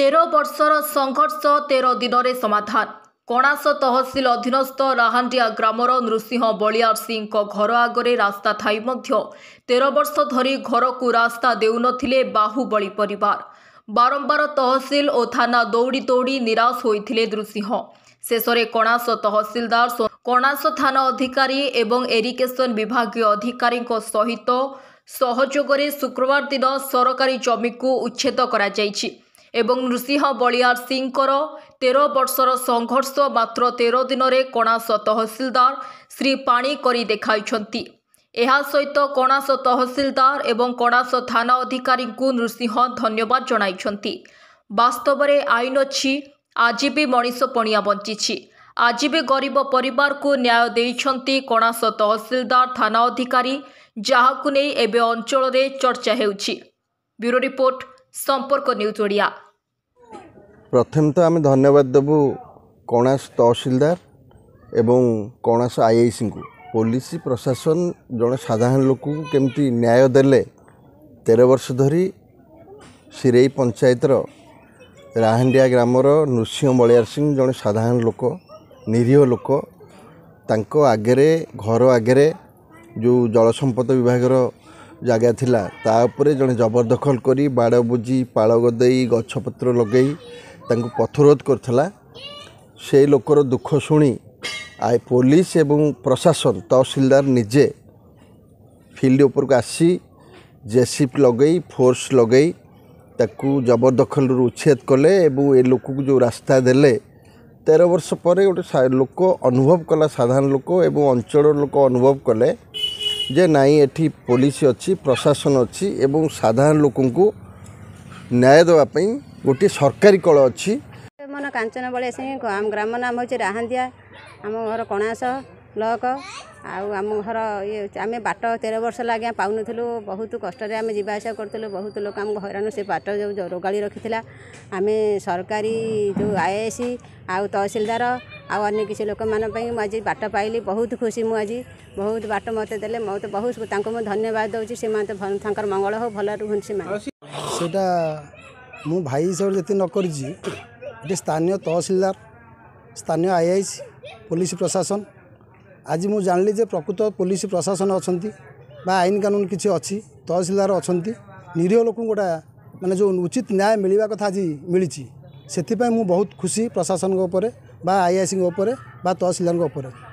13 ବର୍ଷର ସଂଘର୍ଷ 13 ଦିନରେ ସମାଧାନ। କଣାସ ତହସିଲ ଅଧୀନସ୍ଥ ରାହାଣ୍ଡିଆ ଗ୍ରାମର ନୃସିଂହ ବଳିଆର ସିଂଙ୍କ ଘର ଆଗରେ ରାସ୍ତା ଥାଇ ମଧ୍ୟ 13 ବର୍ଷ ଧରି ଘରକୁ ରାସ୍ତା ଦେଉନଥିଲେ ବାହୁବଳୀ ପରିବାର। ବାରମ୍ବାର ତହସିଲ ଓ ଥାନା ଦୌଡ଼ି ଦୌଡ଼ି ନିରାଶ ହୋଇଥିଲେ ନୃସିଂହ। ଶେଷରେ କଣାସ ତହସିଲଦାର, କଣାସ ଥାନା ଅଧିକାରୀ ଏବଂ ଏରିଗେସନ ବିଭାଗୀୟ ଅଧିକାରୀଙ୍କ ସହିତ ସହଯୋଗରେ ଶୁକ୍ରବାର ଦିନ ସରକାରୀ ଜମିକୁ ଉଚ୍ଛେଦ କରାଯାଇଛି ଏବଂ ନୃସିଂହ ବଳିଆର ସିଂଙ୍କର 13 ବର୍ଷର ସଂଘର୍ଷ ମାତ୍ର 13 ଦିନରେ କଣାସ ତହସିଲଦାର ଶ୍ରୀ ପାଣି କରି ଦେଖାଇଛନ୍ତି। ଏହା ସହିତ କଣାସ ତହସିଲଦାର ଏବଂ କଣାସ ଥାନା ଅଧିକାରୀଙ୍କୁ ନୃସିଂହ ଧନ୍ୟବାଦ ଜଣାଇଛନ୍ତି। ବାସ୍ତବରେ ଆଇନ ଅଛି, ଆଜି ବି ମଣିଷ ପଣିଆ ବଞ୍ଚିଛି। ଆଜି ବି ଗରିବ ପରିବାରକୁ ନ୍ୟାୟ ଦେଇଛନ୍ତି କଣାସ ତହସିଲଦାର, ଥାନା ଅଧିକାରୀ, ଯାହାକୁ ନେଇ ଏବେ ଅଞ୍ଚଳରେ ଚର୍ଚ୍ଚା ହେଉଛି। ବ୍ୟୁରୋ ରିପୋର୍ଟ, संपर्क न्यूज ओडिया। प्रथम तो आम धन्यवाद देवु कणास तहसिलदार एवं कणास आईआईसी को। पुलिस प्रशासन जड़े साधारण लोक केमती न्याय देले 13 वर्ष धरी सिरेई पंचायतर राहांडिया ग्रामर नृसिंह बलियार सिंह जड़े साधारण लोक, निरीह लोक, तांको आगे घर आगे जो जल संपद विभाग जगह थिला ता उपरे जड़े जबरदखल करी बाड़ बुझी पाड़ गदई गछपत्र लगे पथरोध करथला। से लोकर दुख शुणी पुलिस एवं प्रशासन तहसिलदार निजे फील्ड उपर को आसी जेसीपी लगे फोर्स लगे ताकू जबरदखल उच्छेद कले एवं ए लोक को जो रास्ता देले 13 वर्ष पर गोटे लोक अनुभव कला, साधारण लोक एवं अंचल लोक अनुभव कले जे नाई एठी पुलिस अच्छी, प्रशासन अच्छी एवं साधारण लोकों को न्याय देवाई गोटे सरकारी कल अच्छी। मन कांचन बलिया सिंह, आम ग्राम नाम हो राहांदिया, आम घर कणास ब्लॉक। आम घर ये आम बाट 13 वर्ष लगे पाऊनु, बहुत कष्ट आम जावासा करूँ। बहुत लोग आम हैरान से बाट जो रोगाड़ी रखी आम सरकारी जो आईआईसी आउ तहसिलदार आउ अन्य किसी लोक मान आज बाट पाइली। बहुत खुशी मुझे बहुत बाट मत देले, मत बहुत धन्यवाद दूसरी। से मत मंगल हो भल रुहन से मु भाई हिसाब से न कर स्थानीय तहसिलदार, स्थानीय आईआईसी, पुलिस प्रशासन आज मु जानली जे प्रकृत पुलिस प्रशासन अच्छा आईन कानून किसी अच्छी, तहसिलदार अच्छा, निरीह लोक गोटा माने जो उचित न्याय मिलवा कथा आज मिली। से बहुत खुशी प्रशासन आईआईसी तहसिलदार।